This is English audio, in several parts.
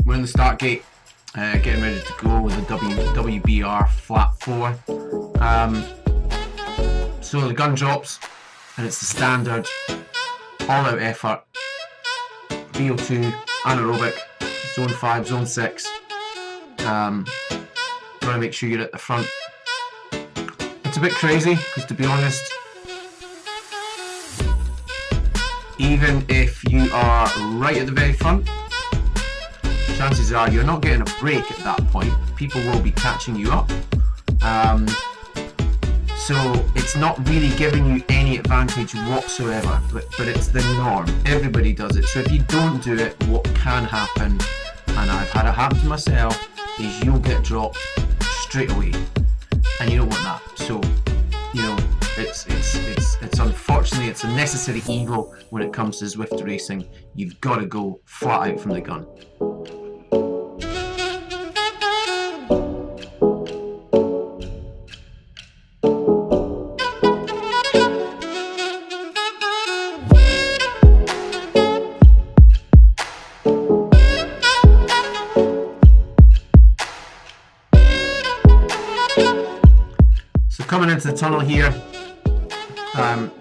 We're in the start gate, getting ready to go with the WBR Flat 4. So the gun drops, and it's the standard all-out effort, VO2, anaerobic, zone 5, zone 6. Got to make sure you're at the front. It's a bit crazy, because to be honest, even if you are right at the very front, chances are you're not getting a break at that point. People will be catching you up. So it's not really giving you any advantage whatsoever, but it's the norm. Everybody does it. So if you don't do it, what can happen, and I've had it happen to myself, is you'll get dropped straight away. And you don't want that. So, you know, it's unfortunately, it's a necessary evil when it comes to ZWIFT racing. You've got to go flat out from the gun. Coming into the tunnel here,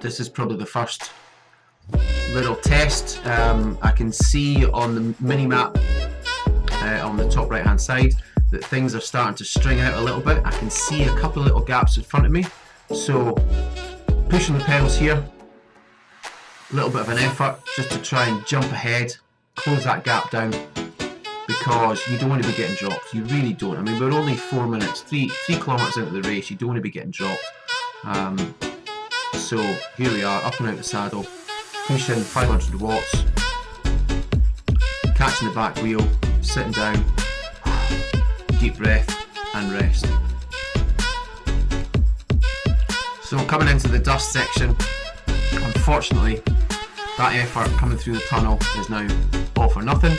this is probably the first little test. I can see on the mini-map on the top right hand side that things are starting to string out a little bit. I can see a couple of little gaps in front of me, so pushing the pedals here, a little bit of an effort just to try and jump ahead, close that gap down, because you don't want to be getting dropped. You really don't. I mean, we're only 4 minutes, 3 kilometers into the race. You don't want to be getting dropped. So here we are, up and out the saddle, pushing 500 watts, catching the back wheel, sitting down, deep breath and rest. So coming into the dust section, unfortunately, that effort coming through the tunnel is now all for nothing,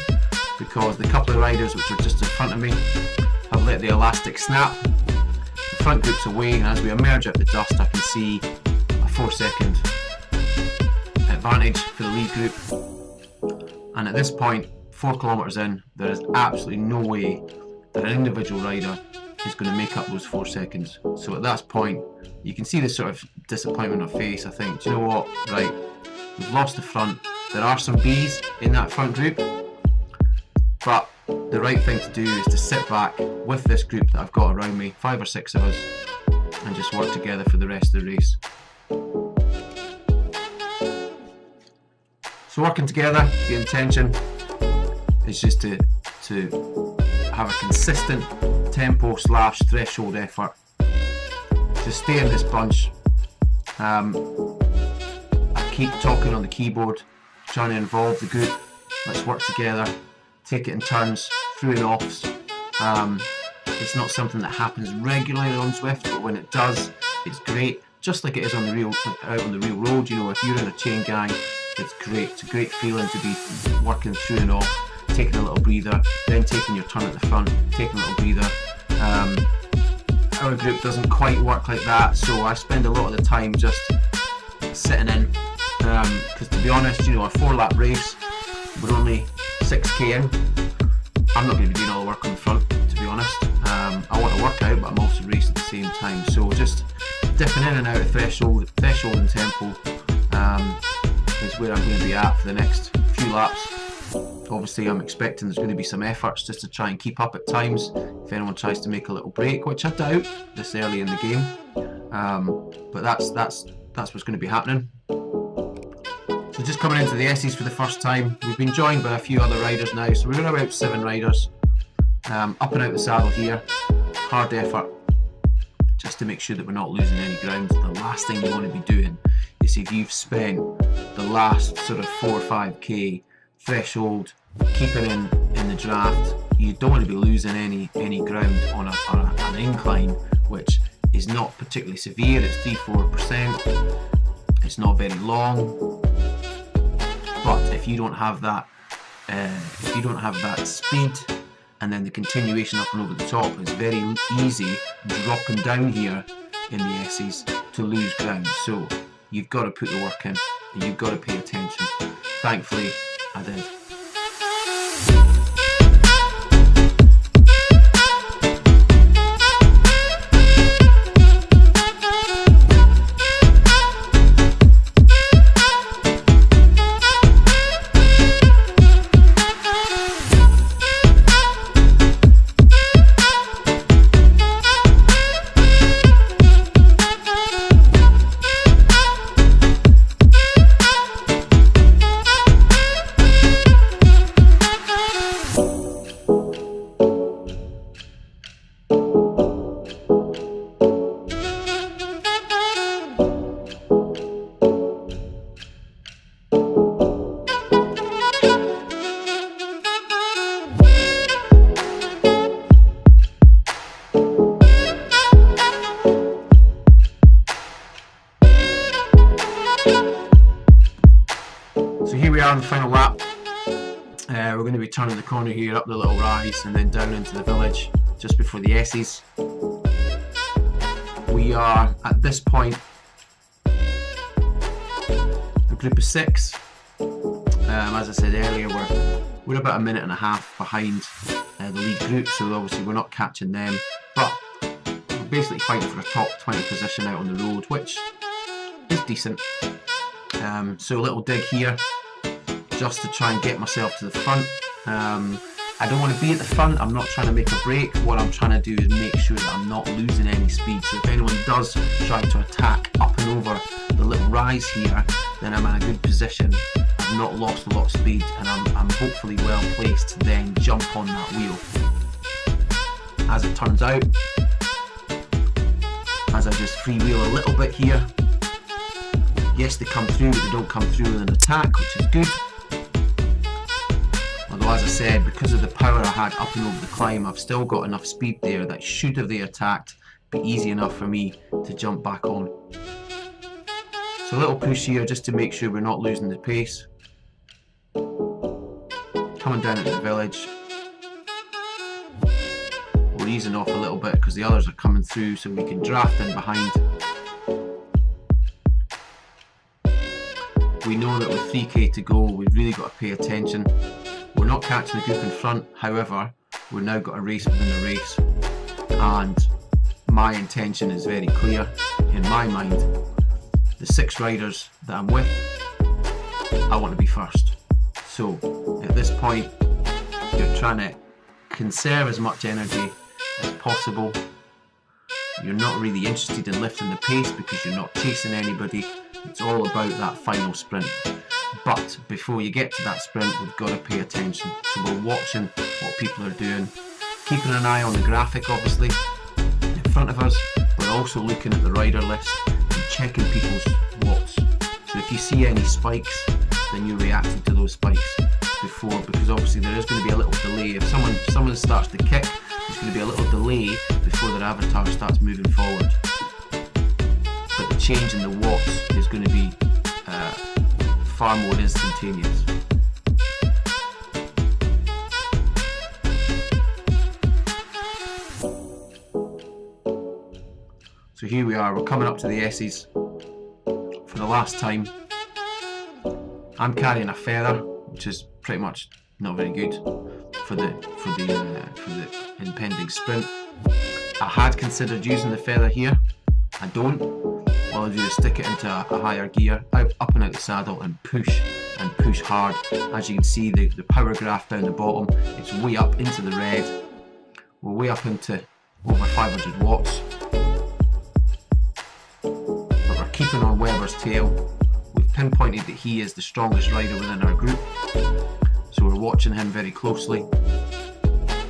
because the couple of riders which are just in front of me have let the elastic snap. The front group's away, and as we emerge out the dust, I can see a 4-second advantage for the lead group. And at this point, 4 kilometers in, there is absolutely no way that an individual rider is going to make up those 4 seconds. So at that point, you can see this sort of disappointment on face. I think, do you know what, right, we've lost the front. There are some Bs in that front group, but the right thing to do is to sit back with this group that I've got around me, 5 or 6 of us, and just work together for the rest of the race. So working together, the intention is just to have a consistent tempo / threshold effort. To stay in this bunch. I keep talking on the keyboard, trying to involve the group. Let's work together. Take it in turns, through and offs. It's not something that happens regularly on ZWIFT, but when it does, it's great. Just like it is on the out on the real road. You know, if you're in a chain gang, it's great. It's a great feeling to be working through and off, taking a little breather, then taking your turn at the front, taking a little breather. Our group doesn't quite work like that, so I spend a lot of the time just sitting in. Because to be honest, you know, a 4-lap race, we're only 6k in. I'm not going to be doing all the work on the front, to be honest. I want to work out, but I'm also racing at the same time. So just dipping in and out of threshold and tempo is where I'm going to be at for the next few laps. Obviously, I'm expecting there's going to be some efforts just to try and keep up at times if anyone tries to make a little break, which I doubt this early in the game. But that's what's going to be happening. So just coming into the S's for the first time, we've been joined by a few other riders now, so we're about 7 riders. Up and out the saddle here, hard effort, just to make sure that we're not losing any ground. The last thing you want to be doing is obviously if you've spent the last sort of 4 or 5k threshold keeping in the draft, you don't want to be losing any ground on an incline, which is not particularly severe. It's 3-4%. It's not very long, but if you don't have that speed and then the continuation up and over the top, it's very easy dropping down here in the S's to lose ground. So you've got to put the work in and you've got to pay attention. Thankfully, I did. So here we are on the final lap. We're going to be turning the corner here, up the little rise and then down into the village just before the S's. We are at this point a group of 6. As I said earlier, we're about a minute and a half behind the lead group, so obviously we're not catching them, but we're basically fighting for a top 20 position out on the road, which is decent. So a little dig here just to try and get myself to the front. I don't want to be at the front, I'm not trying to make a break. What I'm trying to do is make sure that I'm not losing any speed. So if anyone does try to attack up and over the little rise here, then I'm in a good position. I've not lost a lot of speed and I'm hopefully well placed to then jump on that wheel. As it turns out, as I just freewheel a little bit here, yes, they come through, but they don't come through with an attack, which is good. Although, as I said, because of the power I had up and over the climb, I've still got enough speed there that should have they attacked, be easy enough for me to jump back on. So a little push here just to make sure we're not losing the pace. Coming down into the village. We're easing off a little bit because the others are coming through, so we can draft in behind. We know that with 3k to go, we've really got to pay attention. We're not catching the group in front, however, we've now got a race within a race, and my intention is very clear in my mind. The 6 riders that I'm with, I want to be first. So at this point, you're trying to conserve as much energy as possible. You're not really interested in lifting the pace because you're not chasing anybody. It's all about that final sprint. But before you get to that sprint, we've got to pay attention. So we're watching what people are doing, keeping an eye on the graphic obviously in front of us, but also looking at the rider list and checking people's watts. So if you see any spikes, then you're reacting to those spikes before, because obviously there is going to be a little delay. If someone starts to kick, there's going to be a little delay before their avatar starts moving forward. But the change in the watts is going to be far more instantaneous. So here we are, we're coming up to the S's for the last time. I'm carrying a feather, which is pretty much not very good for the impending sprint. I had considered using the feather here. I don't. All I do is stick it into a higher gear, up and out the saddle, and push hard. As you can see, the power graph down the bottom, it's way up into the red. We're way up into over 500 watts. But we're keeping on Weber's tail. We've pinpointed that he is the strongest rider within our group, so we're watching him very closely.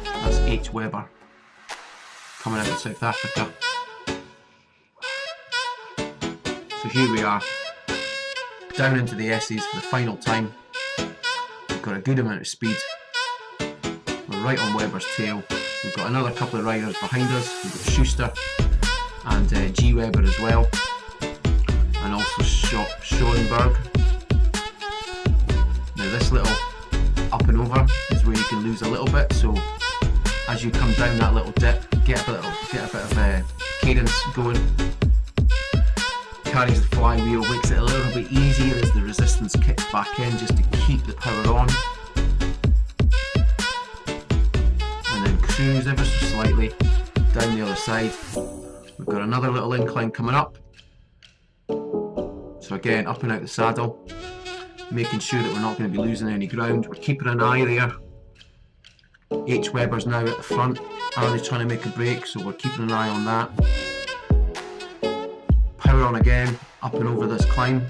That's H. Weber, coming out of South Africa. So here we are, down into the S's for the final time. We've got a good amount of speed. We're right on Webber's tail. We've got another couple of riders behind us. We've got Schuster and G. Webber as well, and also Schoenberg. Now this little up and over is where you can lose a little bit, so as you come down that little dip, get a bit of cadence going. Carries the flywheel, makes it a little bit easier as the resistance kicks back in, just to keep the power on. And then cruise ever so slightly down the other side. We've got another little incline coming up. So again, up and out the saddle, making sure that we're not going to be losing any ground. We're keeping an eye there. H. Webber's now at the front. Are they trying to make a break? So we're keeping an eye on that. Power on again, up and over this climb.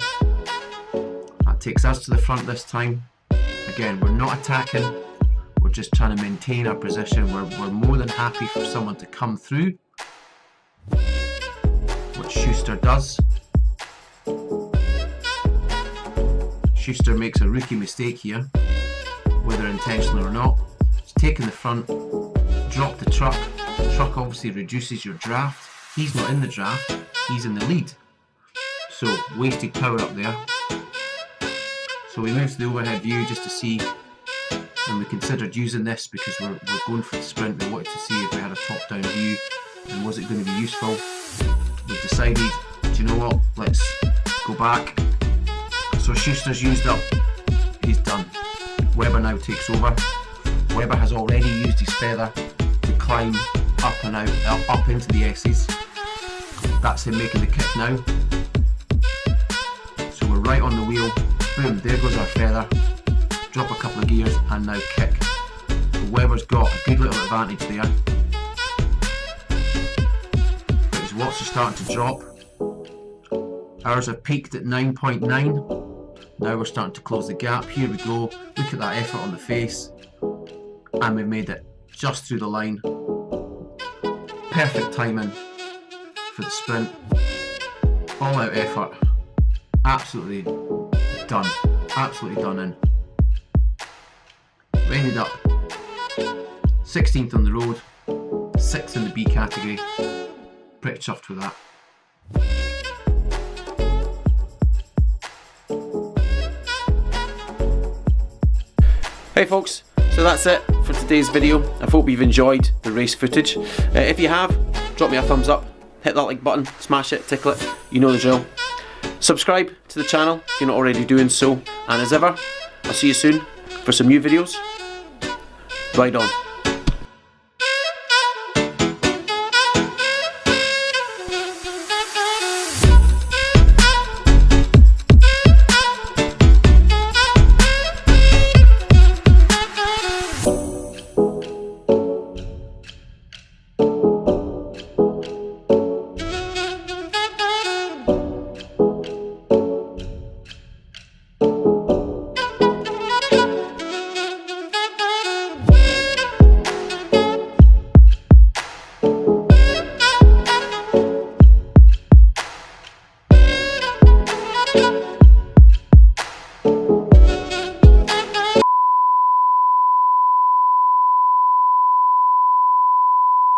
That takes us to the front this time. Again, we're not attacking. We're just trying to maintain our position. We're more than happy for someone to come through, which Schuster does. Schuster makes a rookie mistake here, whether intentional or not. He's taken the front, dropped the truck. The truck obviously reduces your draft. He's not in the draft, he's in the lead. So wasted power up there. So we moved to the overhead view just to see, and we considered using this because we're going for the sprint. We wanted to see if we had a top-down view and was it going to be useful. We've decided, do you know what, let's go back. So Schuster's used up, he's done. Webber now takes over. Webber has already used his feather to climb up and out, up into the S's. That's him making the kick now. So we're right on the wheel. Boom, there goes our feather. Drop a couple of gears and now kick. So Webber's got a good little advantage there. But his watts are starting to drop. Ours have peaked at 9.9. Now we're starting to close the gap. Here we go. Look at that effort on the face. And we've made it just through the line. Perfect timing for the sprint. All out effort. Absolutely done. Absolutely done in. We ended up 16th on the road, 6th in the B category. Pretty chuffed with that. Hey folks, so that's it for today's video. I hope you've enjoyed the race footage. If you have, drop me a thumbs up, hit that like button, smash it, tickle it, you know the drill. Subscribe to the channel if you're not already doing so, and as ever, I'll see you soon for some new videos. Ride on.